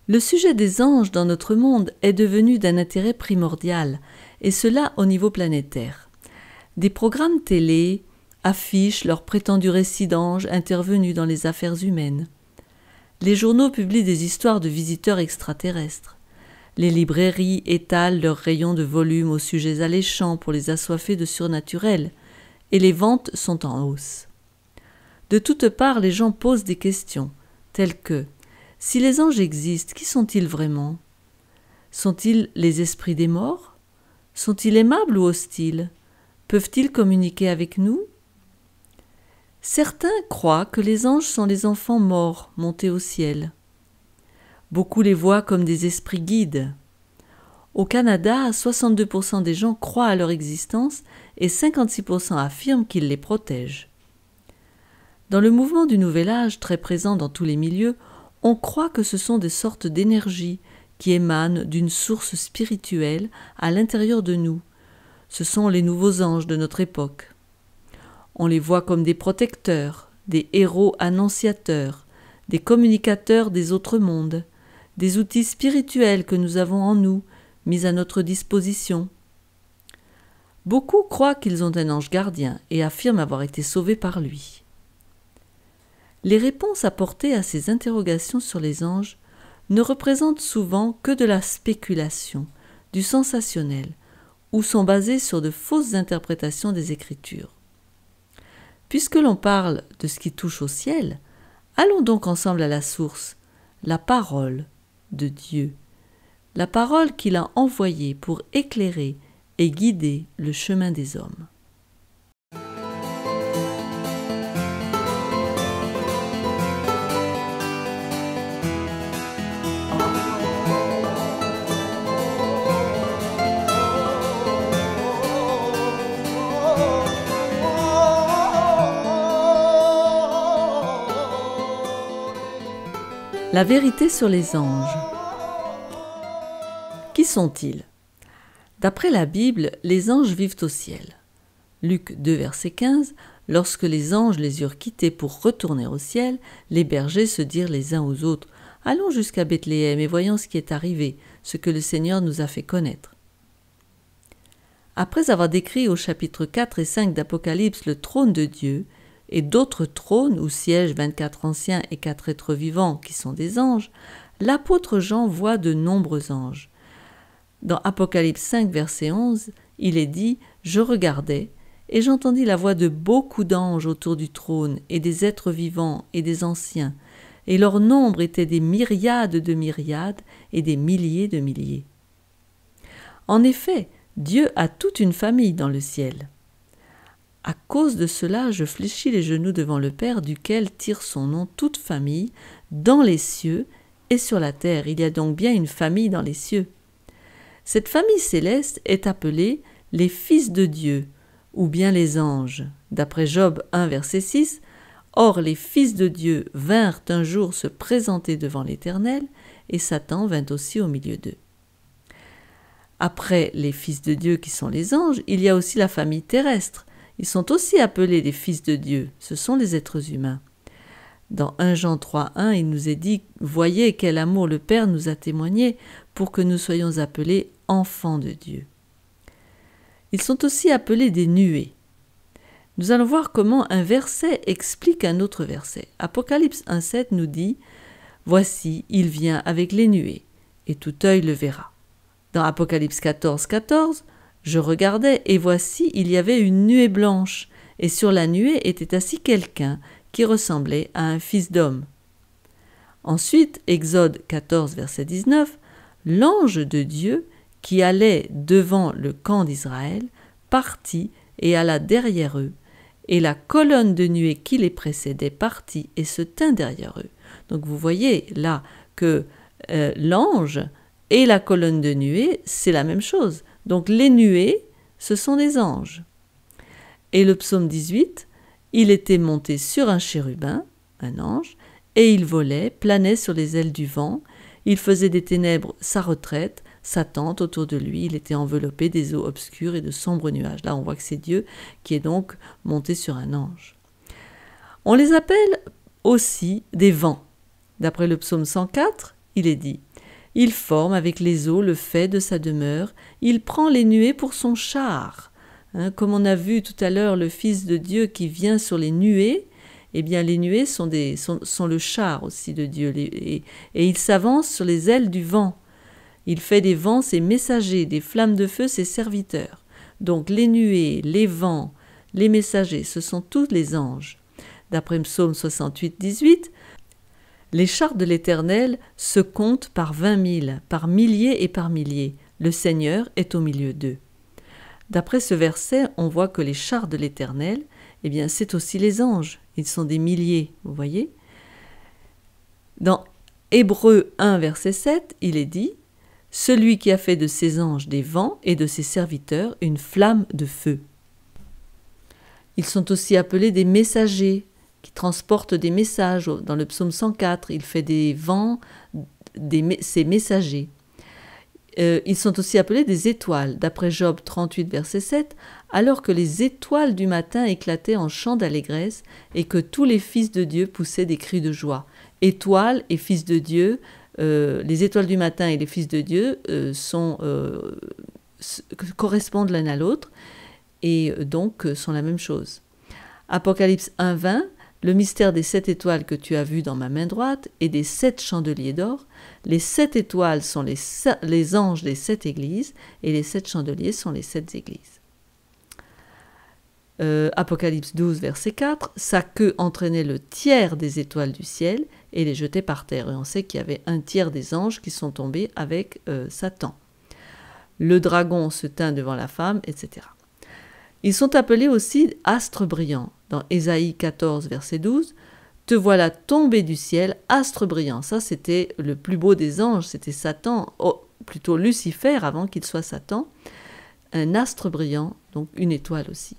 Le sujet des anges dans notre monde est devenu d'un intérêt primordial, et cela au niveau planétaire. Des programmes télé affichent leurs prétendus récits d'anges intervenus dans les affaires humaines. Les journaux publient des histoires de visiteurs extraterrestres. Les librairies étalent leurs rayons de volumes aux sujets alléchants pour les assoiffés de surnaturel, et les ventes sont en hausse. De toutes parts, les gens posent des questions, telles que « Si les anges existent, qui sont-ils vraiment? Sont-ils les esprits des morts? Sont-ils aimables ou hostiles? Peuvent-ils communiquer avec nous ?» Certains croient que les anges sont les enfants morts montés au ciel. Beaucoup les voient comme des esprits guides. Au Canada, 62% des gens croient à leur existence et 56% affirment qu'ils les protègent. Dans le mouvement du Nouvel Âge, très présent dans tous les milieux, on croit que ce sont des sortes d'énergies qui émanent d'une source spirituelle à l'intérieur de nous. Ce sont les nouveaux anges de notre époque. On les voit comme des protecteurs, des héros annonciateurs, des communicateurs des autres mondes, des outils spirituels que nous avons en nous, mis à notre disposition. Beaucoup croient qu'ils ont un ange gardien et affirment avoir été sauvés par lui. Les réponses apportées à ces interrogations sur les anges ne représentent souvent que de la spéculation, du sensationnel, ou sont basées sur de fausses interprétations des Écritures. Puisque l'on parle de ce qui touche au ciel, allons donc ensemble à la source, la parole de Dieu, la parole qu'il a envoyée pour éclairer et guider le chemin des hommes. La vérité sur les anges. Qui sont-ils? D'après la Bible, les anges vivent au ciel. Luc 2, verset 15, « Lorsque les anges les eurent quittés pour retourner au ciel, les bergers se dirent les uns aux autres, « Allons jusqu'à Bethléem et voyons ce qui est arrivé, ce que le Seigneur nous a fait connaître. » Après avoir décrit au chapitre 4 et 5 d'Apocalypse le trône de Dieu, et d'autres trônes où siègent 24 anciens et 4 êtres vivants qui sont des anges, l'apôtre Jean voit de nombreux anges. Dans Apocalypse 5, verset 11, il est dit « Je regardais, et j'entendis la voix de beaucoup d'anges autour du trône, et des êtres vivants et des anciens, et leur nombre était des myriades de myriades et des milliers de milliers. » En effet, Dieu a toute une famille dans le ciel. À cause de cela, je fléchis les genoux devant le Père, duquel tire son nom toute famille, dans les cieux et sur la terre. Il y a donc bien une famille dans les cieux. Cette famille céleste est appelée les fils de Dieu, ou bien les anges. D'après Job 1, verset 6, « Or les fils de Dieu vinrent un jour se présenter devant l'Éternel, et Satan vint aussi au milieu d'eux. » Après les fils de Dieu qui sont les anges, il y a aussi la famille terrestre. Ils sont aussi appelés les fils de Dieu, ce sont les êtres humains. Dans 1 Jean 3, 1, il nous est dit « Voyez quel amour le Père nous a témoigné pour que nous soyons appelés enfants de Dieu. » Ils sont aussi appelés des nuées. Nous allons voir comment un verset explique un autre verset. Apocalypse 1,7 nous dit « Voici, il vient avec les nuées, et tout œil le verra. » Dans Apocalypse 14, 14, je regardais, et voici, il y avait une nuée blanche, et sur la nuée était assis quelqu'un qui ressemblait à un fils d'homme. Ensuite, Exode 14, verset 19, l'ange de Dieu, qui allait devant le camp d'Israël, partit et alla derrière eux, et la colonne de nuée qui les précédait partit et se tint derrière eux. Donc vous voyez là que l'ange et la colonne de nuée, c'est la même chose. Donc les nuées, ce sont des anges. Et le psaume 18, il était monté sur un chérubin, un ange, et il volait, planait sur les ailes du vent. Il faisait des ténèbres sa retraite, sa tente autour de lui. Il était enveloppé des eaux obscures et de sombres nuages. Là, on voit que c'est Dieu qui est donc monté sur un ange. On les appelle aussi des vents. D'après le psaume 104, il est dit Il forme avec les eaux le fait de sa demeure. Il prend les nuées pour son char. Comme on a vu tout à l'heure le Fils de Dieu qui vient sur les nuées, eh bien les nuées sont le char aussi de Dieu. Et il s'avance sur les ailes du vent. Il fait des vents ses messagers, des flammes de feu ses serviteurs. Donc les nuées, les vents, les messagers, ce sont tous les anges. D'après Psaume 68, 18, les chars de l'Éternel se comptent par 20 000, par milliers et par milliers. Le Seigneur est au milieu d'eux. D'après ce verset, on voit que les chars de l'Éternel, eh bien, c'est aussi les anges. Ils sont des milliers, vous voyez. Dans Hébreux 1, verset 7, il est dit « Celui qui a fait de ses anges des vents et de ses serviteurs une flamme de feu. » Ils sont aussi appelés des messagers, qui transportent des messages. Dans le psaume 104, il fait des vents, ses messagers. Ils sont aussi appelés des étoiles. D'après Job 38, verset 7, « Alors que les étoiles du matin éclataient en chants d'allégresse et que tous les fils de Dieu poussaient des cris de joie. » Étoiles et fils de Dieu, les étoiles du matin et les fils de Dieu correspondent l'un à l'autre et donc sont la même chose. Apocalypse 1, 20, le mystère des 7 étoiles que tu as vues dans ma main droite et des 7 chandeliers d'or. Les 7 étoiles sont les anges des 7 églises et les 7 chandeliers sont les 7 églises. Apocalypse 12, verset 4, sa queue entraînait le tiers des étoiles du ciel et les jetait par terre. Et on sait qu'il y avait un tiers des anges qui sont tombés avec Satan. Le dragon se tint devant la femme, etc. Ils sont appelés aussi astres brillants. Dans Ésaïe 14, verset 12, « Te voilà tombé du ciel, astre brillant ». Ça, c'était le plus beau des anges, c'était Satan, plutôt Lucifer avant qu'il soit Satan. Un astre brillant, donc une étoile aussi.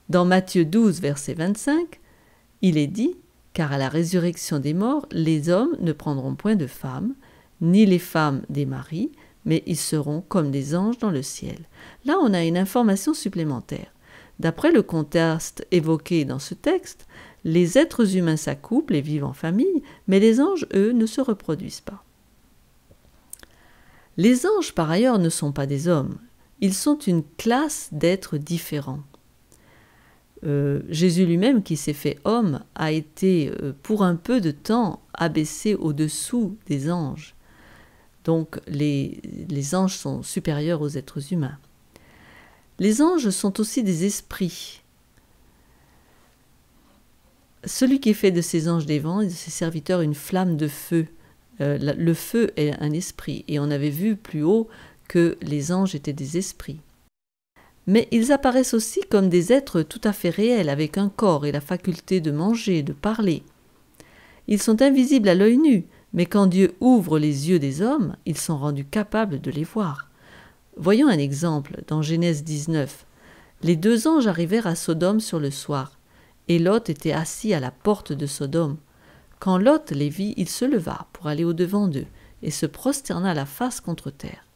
Dans Matthieu 12, verset 25, il est dit « Car à la résurrection des morts, les hommes ne prendront point de femmes, ni les femmes des maris, mais ils seront comme des anges dans le ciel. » Là, on a une information supplémentaire. D'après le contexte évoqué dans ce texte, les êtres humains s'accouplent et vivent en famille, mais les anges, eux, ne se reproduisent pas. Les anges, par ailleurs, ne sont pas des hommes. Ils sont une classe d'êtres différents. Jésus lui-même, qui s'est fait homme, a été pour un peu de temps abaissé au-dessous des anges. Donc les anges sont supérieurs aux êtres humains. Les anges sont aussi des esprits. Celui qui fait de ses anges des vents et de ses serviteurs une flamme de feu. Le feu est un esprit, et on avait vu plus haut que les anges étaient des esprits. Mais ils apparaissent aussi comme des êtres tout à fait réels, avec un corps et la faculté de manger, de parler. Ils sont invisibles à l'œil nu, mais quand Dieu ouvre les yeux des hommes, ils sont rendus capables de les voir. Voyons un exemple dans Genèse 19. Les 2 anges arrivèrent à Sodome sur le soir, et Lot était assis à la porte de Sodome. Quand Lot les vit, il se leva pour aller au-devant d'eux, et se prosterna la face contre terre.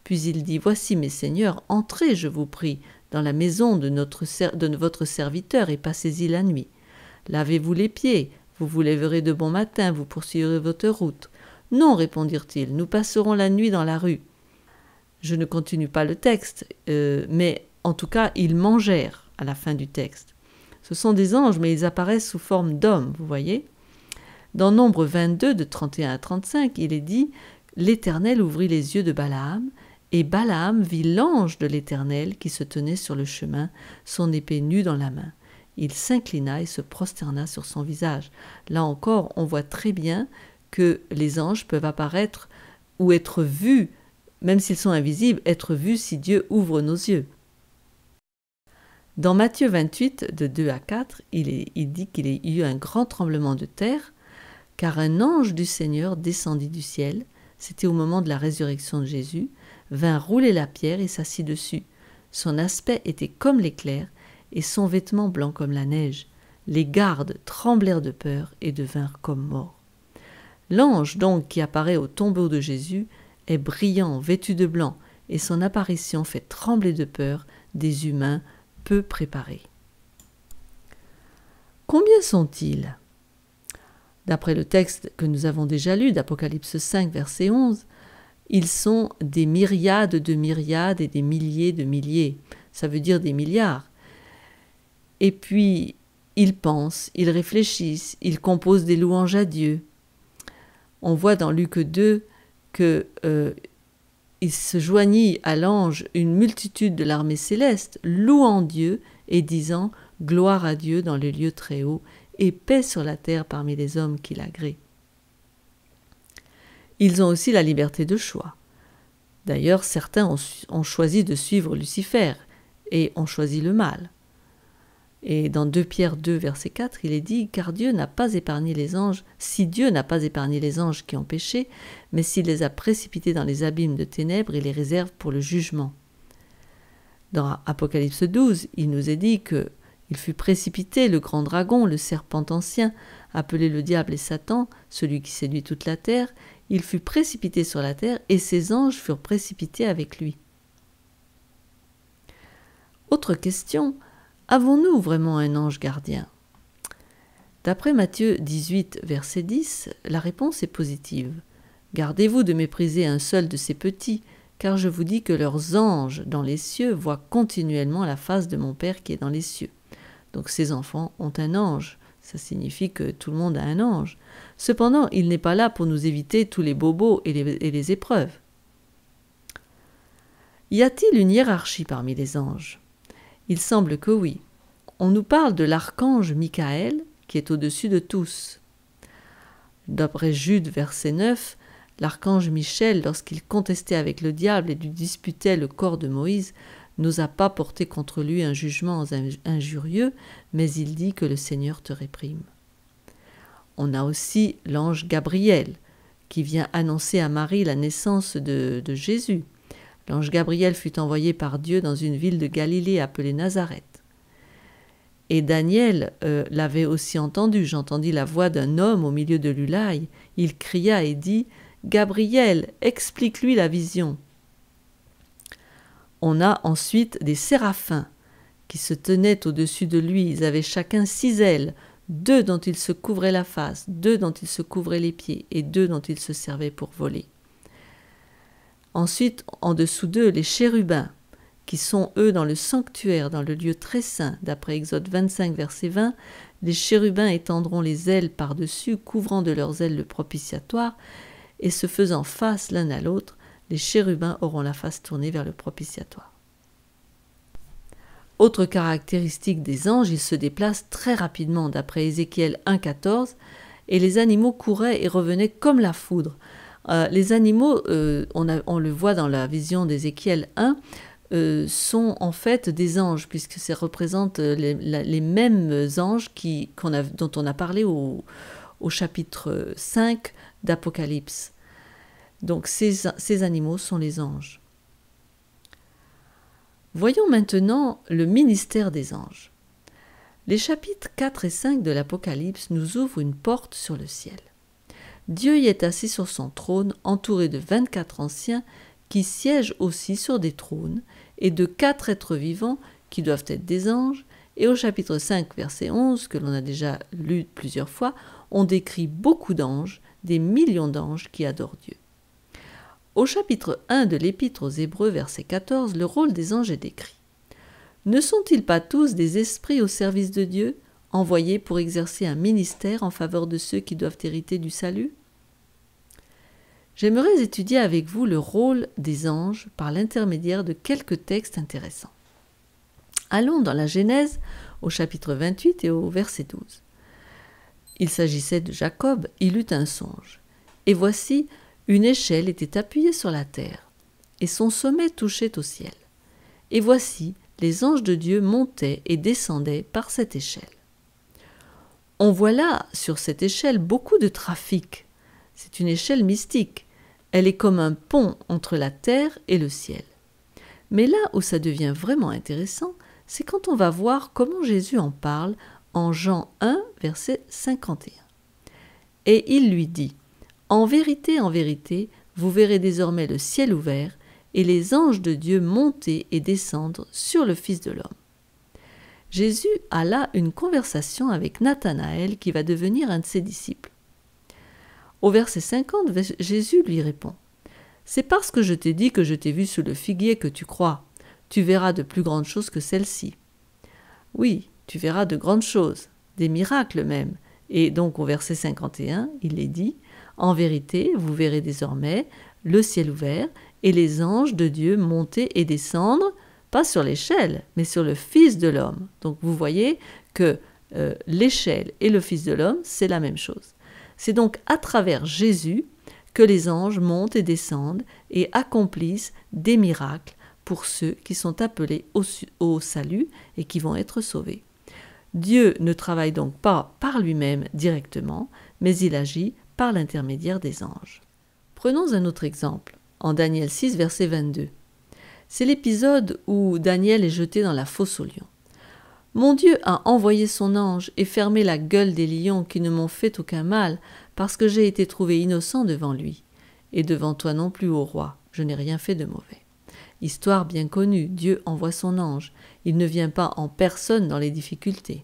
Puis il dit « Voici, mes seigneurs, entrez, je vous prie, dans la maison de votre serviteur, et passez-y la nuit. Lavez-vous les pieds, vous vous lèverez de bon matin, vous poursuivrez votre route. » « Non, répondirent-ils, nous passerons la nuit dans la rue. » Je ne continue pas le texte, mais en tout cas, ils mangèrent à la fin du texte. Ce sont des anges, mais ils apparaissent sous forme d'hommes, vous voyez. Dans Nombre 22, de 31 à 35, il est dit « L'Éternel ouvrit les yeux de Balaam, et Balaam vit l'ange de l'Éternel qui se tenait sur le chemin, son épée nue dans la main. Il s'inclina et se prosterna sur son visage. » Là encore, on voit très bien que les anges peuvent apparaître ou être vus, même s'ils sont invisibles, être vus si Dieu ouvre nos yeux. Dans Matthieu 28, de 2 à 4, il dit qu'il y a eu un grand tremblement de terre, car un ange du Seigneur descendit du ciel, c'était au moment de la résurrection de Jésus, vint rouler la pierre et s'assit dessus. Son aspect était comme l'éclair, et son vêtement blanc comme la neige. Les gardes tremblèrent de peur et devinrent comme morts. L'ange donc qui apparaît au tombeau de Jésus est brillant, vêtu de blanc, et son apparition fait trembler de peur des humains peu préparés. Combien sont-ils ? D'après le texte que nous avons déjà lu d'Apocalypse 5, verset 11, ils sont des myriades de myriades et des milliers de milliers. Ça veut dire des milliards. Et puis, ils pensent, ils réfléchissent, ils composent des louanges à Dieu. On voit dans Luc 2 que il se joignit à l'ange une multitude de l'armée céleste, louant Dieu et disant « Gloire à Dieu dans les lieux très hauts et paix sur la terre parmi les hommes qui l'agréent. » Ils ont aussi la liberté de choix. D'ailleurs, certains ont choisi de suivre Lucifer et ont choisi le mal. Et dans 2 Pierre 2, verset 4, il est dit « Car Dieu n'a pas épargné les anges, si Dieu n'a pas épargné les anges qui ont péché, mais s'il les a précipités dans les abîmes de ténèbres, il les réserve pour le jugement. » Dans Apocalypse 12, il nous est dit que il fut précipité, le grand dragon, le serpent ancien, appelé le diable et Satan, celui qui séduit toute la terre, il fut précipité sur la terre et ses anges furent précipités avec lui. Autre question, avons-nous vraiment un ange gardien? D'après Matthieu 18, verset 10, la réponse est positive. « Gardez-vous de mépriser un seul de ces petits, car je vous dis que leurs anges dans les cieux voient continuellement la face de mon Père qui est dans les cieux. » Donc ces enfants ont un ange. Ça signifie que tout le monde a un ange. Cependant, il n'est pas là pour nous éviter tous les bobos et les épreuves. Y a-t-il une hiérarchie parmi les anges? Il semble que oui. On nous parle de l'archange Michael, qui est au-dessus de tous. D'après Jude, verset 9, l'archange Michel, lorsqu'il contestait avec le diable et lui disputait le corps de Moïse, n'osa pas porter contre lui un jugement injurieux, mais il dit que le Seigneur te réprime. On a aussi l'ange Gabriel, qui vient annoncer à Marie la naissance de Jésus. L'ange Gabriel fut envoyé par Dieu dans une ville de Galilée appelée Nazareth. Et Daniel l'avait aussi entendu. J'entendis la voix d'un homme au milieu de l'Ulaï. Il cria et dit « Gabriel, explique-lui la vision !» On a ensuite des séraphins qui se tenaient au-dessus de lui. Ils avaient chacun 6 ailes, 2 dont ils se couvraient la face, 2 dont ils se couvraient les pieds et 2 dont ils se servaient pour voler. Ensuite, en dessous d'eux, les chérubins, qui sont eux dans le sanctuaire, dans le lieu très saint. D'après Exode 25, verset 20, les chérubins étendront les ailes par-dessus, couvrant de leurs ailes le propitiatoire, et se faisant face l'un à l'autre, les chérubins auront la face tournée vers le propitiatoire. Autre caractéristique des anges, ils se déplacent très rapidement, d'après Ézéchiel 1,14, et les animaux couraient et revenaient comme la foudre. Les animaux, on le voit dans la vision d'Ézéchiel 1, sont en fait des anges, puisque ça représente les mêmes anges dont on a parlé au chapitre 5 d'Apocalypse. Donc ces animaux sont les anges. Voyons maintenant le ministère des anges. Les chapitres 4 et 5 de l'Apocalypse nous ouvrent une porte sur le ciel. Dieu y est assis sur son trône, entouré de 24 anciens qui siègent aussi sur des trônes, et de 4 êtres vivants qui doivent être des anges, et au chapitre 5, verset 11, que l'on a déjà lu plusieurs fois, on décrit beaucoup d'anges, des millions d'anges qui adorent Dieu. Au chapitre 1 de l'Épître aux Hébreux, verset 14, le rôle des anges est décrit. Ne sont-ils pas tous des esprits au service de Dieu, envoyés pour exercer un ministère en faveur de ceux qui doivent hériter du salut? J'aimerais étudier avec vous le rôle des anges par l'intermédiaire de quelques textes intéressants. Allons dans la Genèse au chapitre 28 et au verset 12. Il s'agissait de Jacob, il eut un songe. Et voici, une échelle était appuyée sur la terre, et son sommet touchait au ciel. Et voici, les anges de Dieu montaient et descendaient par cette échelle. On voit là, sur cette échelle, beaucoup de trafic. C'est une échelle mystique. Elle est comme un pont entre la terre et le ciel. Mais là où ça devient vraiment intéressant, c'est quand on va voir comment Jésus en parle en Jean 1, verset 51. Et il lui dit, « En vérité, vous verrez désormais le ciel ouvert et les anges de Dieu monter et descendre sur le Fils de l'homme. » Jésus a là une conversation avec Nathanaël qui va devenir un de ses disciples. Au verset 50, Jésus lui répond « C'est parce que je t'ai dit que je t'ai vu sous le figuier que tu crois. Tu verras de plus grandes choses que celles-ci. » Oui, tu verras de grandes choses, des miracles même. Et donc au verset 51, il est dit « En vérité, vous verrez désormais le ciel ouvert et les anges de Dieu monter et descendre, pas sur l'échelle, mais sur le Fils de l'homme. » Donc vous voyez que l'échelle et le Fils de l'homme, c'est la même chose. C'est donc à travers Jésus que les anges montent et descendent et accomplissent des miracles pour ceux qui sont appelés au salut et qui vont être sauvés. Dieu ne travaille donc pas par lui-même directement, mais il agit par l'intermédiaire des anges. Prenons un autre exemple, en Daniel 6, verset 22. C'est l'épisode où Daniel est jeté dans la fosse aux lions. Mon Dieu a envoyé son ange et fermé la gueule des lions qui ne m'ont fait aucun mal, parce que j'ai été trouvé innocent devant lui. Et devant toi non plus, ô roi, je n'ai rien fait de mauvais. Histoire bien connue, Dieu envoie son ange. Il ne vient pas en personne dans les difficultés.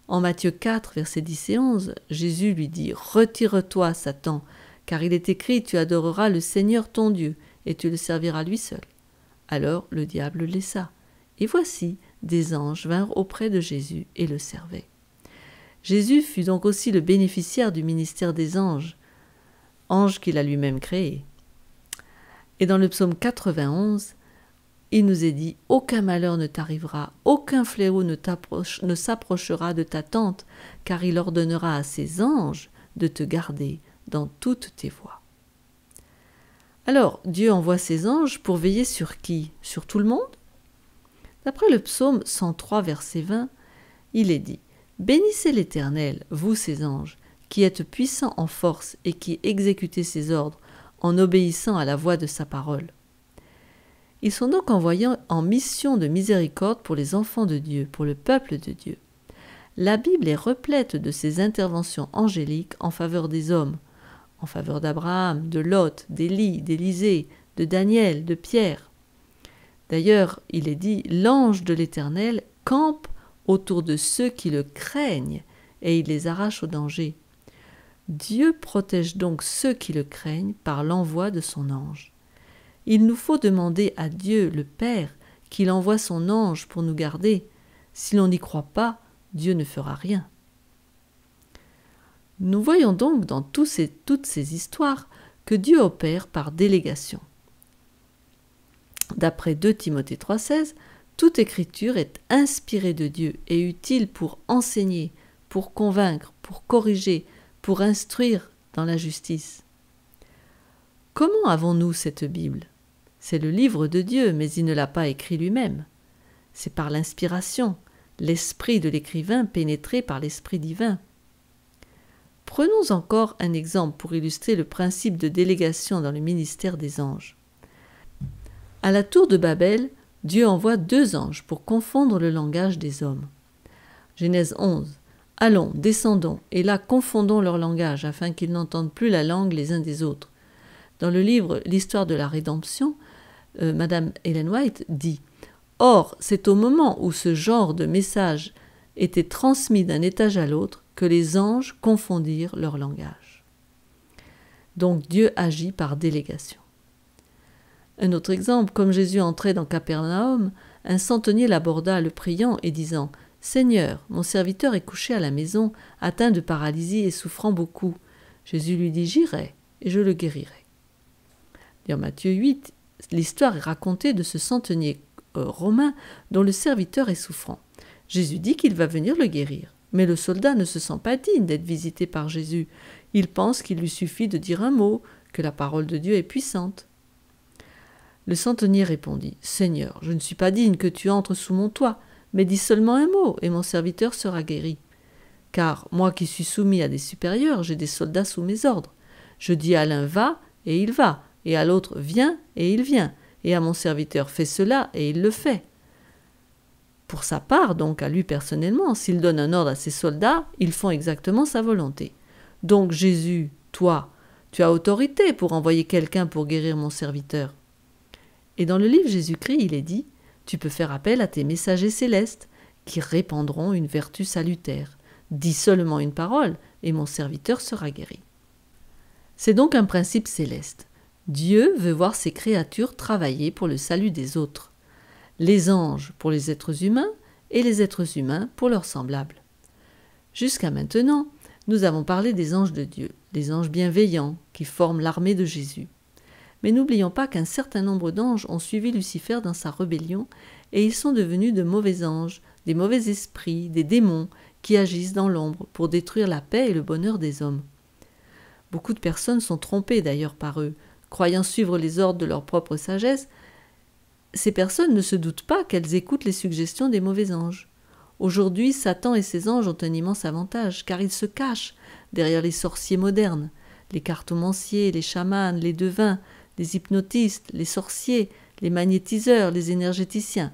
En Matthieu 4, versets 10 et 11, Jésus lui dit « Retire-toi, Satan, car il est écrit, tu adoreras le Seigneur ton Dieu, et tu le serviras lui seul. » Alors le diable le laissa. Et voici, des anges vinrent auprès de Jésus et le servaient. Jésus fut donc aussi le bénéficiaire du ministère des anges, anges qu'il a lui-même créés. Et dans le psaume 91, il nous est dit « Aucun malheur ne t'arrivera, aucun fléau ne s'approchera de ta tente, car il ordonnera à ses anges de te garder dans toutes tes voies. » Alors, Dieu envoie ses anges pour veiller sur qui? Sur tout le monde? D'après le psaume 103, verset 20, il est dit « Bénissez l'Éternel, vous ses anges, qui êtes puissants en force et qui exécutez ses ordres en obéissant à la voix de sa parole. » Ils sont donc envoyés en mission de miséricorde pour les enfants de Dieu, pour le peuple de Dieu. La Bible est replète de ces interventions angéliques en faveur des hommes, en faveur d'Abraham, de Lot, d'Élie, d'Élisée, de Daniel, de Pierre. D'ailleurs, il est dit « L'ange de l'Éternel campe autour de ceux qui le craignent et il les arrache au danger. » Dieu protège donc ceux qui le craignent par l'envoi de son ange. Il nous faut demander à Dieu, le Père, qu'il envoie son ange pour nous garder. Si l'on n'y croit pas, Dieu ne fera rien. Nous voyons donc dans toutes ces histoires que Dieu opère par délégation. D'après 2 Timothée 3,16, toute écriture est inspirée de Dieu et utile pour enseigner, pour convaincre, pour corriger, pour instruire dans la justice. Comment avons-nous cette Bible? C'est le livre de Dieu, mais il ne l'a pas écrit lui-même. C'est par l'inspiration, l'esprit de l'écrivain pénétré par l'esprit divin. Prenons encore un exemple pour illustrer le principe de délégation dans le ministère des anges. À la tour de Babel, Dieu envoie 2 anges pour confondre le langage des hommes. Genèse 11. Allons, descendons, et là confondons leur langage, afin qu'ils n'entendent plus la langue les uns des autres. Dans le livre L'histoire de la rédemption, Madame Ellen White dit « Or, c'est au moment où ce genre de message était transmis d'un étage à l'autre que les anges confondirent leur langage. » Donc Dieu agit par délégation. Un autre exemple, comme Jésus entrait dans Capernaum, un centenier l'aborda le priant et disant « Seigneur, mon serviteur est couché à la maison, atteint de paralysie et souffrant beaucoup. » Jésus lui dit « J'irai et je le guérirai. » Dans Matthieu 8, l'histoire est racontée de ce centenier romain dont le serviteur est souffrant. Jésus dit qu'il va venir le guérir, mais le soldat ne se sent pas digne d'être visité par Jésus. Il pense qu'il lui suffit de dire un mot, que la parole de Dieu est puissante. Le centenier répondit « Seigneur, je ne suis pas digne que tu entres sous mon toit, mais dis seulement un mot, et mon serviteur sera guéri. Car moi qui suis soumis à des supérieurs, j'ai des soldats sous mes ordres. Je dis à l'un « va » et il va, et à l'autre « viens » et il vient, et à mon serviteur « fais cela » et il le fait. Pour sa part, donc à lui personnellement, s'il donne un ordre à ses soldats, ils font exactement sa volonté. Donc Jésus, toi, tu as autorité pour envoyer quelqu'un pour guérir mon serviteur. Et dans le livre Jésus-Christ, il est dit « Tu peux faire appel à tes messagers célestes qui répandront une vertu salutaire. Dis seulement une parole, et mon serviteur sera guéri. C'est donc un principe céleste. Dieu veut voir ses créatures travailler pour le salut des autres. Les anges pour les êtres humains et les êtres humains pour leurs semblables. Jusqu'à maintenant, nous avons parlé des anges de Dieu, les anges bienveillants qui forment l'armée de Jésus. Mais n'oublions pas qu'un certain nombre d'anges ont suivi Lucifer dans sa rébellion et ils sont devenus de mauvais anges, des mauvais esprits, des démons qui agissent dans l'ombre pour détruire la paix et le bonheur des hommes. Beaucoup de personnes sont trompées d'ailleurs par eux, croyant suivre les ordres de leur propre sagesse. Ces personnes ne se doutent pas qu'elles écoutent les suggestions des mauvais anges. Aujourd'hui, Satan et ses anges ont un immense avantage, car ils se cachent derrière les sorciers modernes, les cartomanciers, les chamans, les devins, les hypnotistes, les sorciers, les magnétiseurs, les énergéticiens.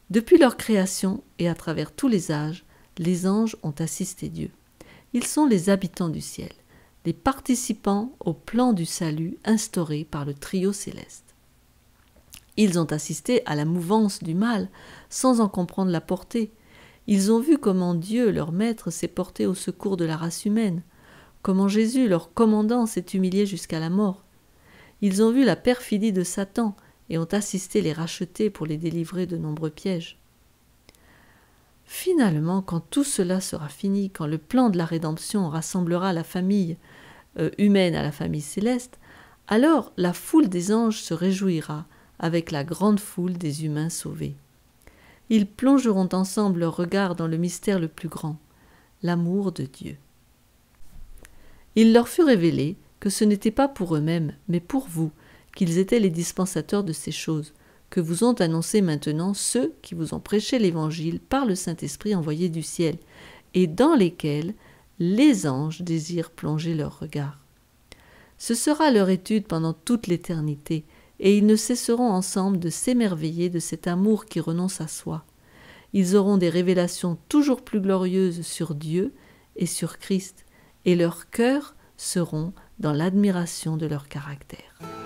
Depuis leur création et à travers tous les âges, les anges ont assisté Dieu. Ils sont les habitants du ciel, les participants au plan du salut instauré par le trio céleste. Ils ont assisté à la mouvance du mal sans en comprendre la portée. Ils ont vu comment Dieu, leur maître, s'est porté au secours de la race humaine, comment Jésus, leur commandant, s'est humilié jusqu'à la mort. Ils ont vu la perfidie de Satan et ont assisté les racheter pour les délivrer de nombreux pièges. Finalement, quand tout cela sera fini, quand le plan de la rédemption rassemblera la famille humaine à la famille céleste, alors la foule des anges se réjouira avec la grande foule des humains sauvés. Ils plongeront ensemble leur regard dans le mystère le plus grand, l'amour de Dieu. Il leur fut révélé que ce n'était pas pour eux-mêmes, mais pour vous, qu'ils étaient les dispensateurs de ces choses, que vous ont annoncé maintenant ceux qui vous ont prêché l'Évangile par le Saint-Esprit envoyé du ciel, et dans lesquels les anges désirent plonger leur regard. Ce sera leur étude pendant toute l'éternité, et ils ne cesseront ensemble de s'émerveiller de cet amour qui renonce à soi. Ils auront des révélations toujours plus glorieuses sur Dieu et sur Christ, et leurs cœurs seront dans l'admiration de leur caractère.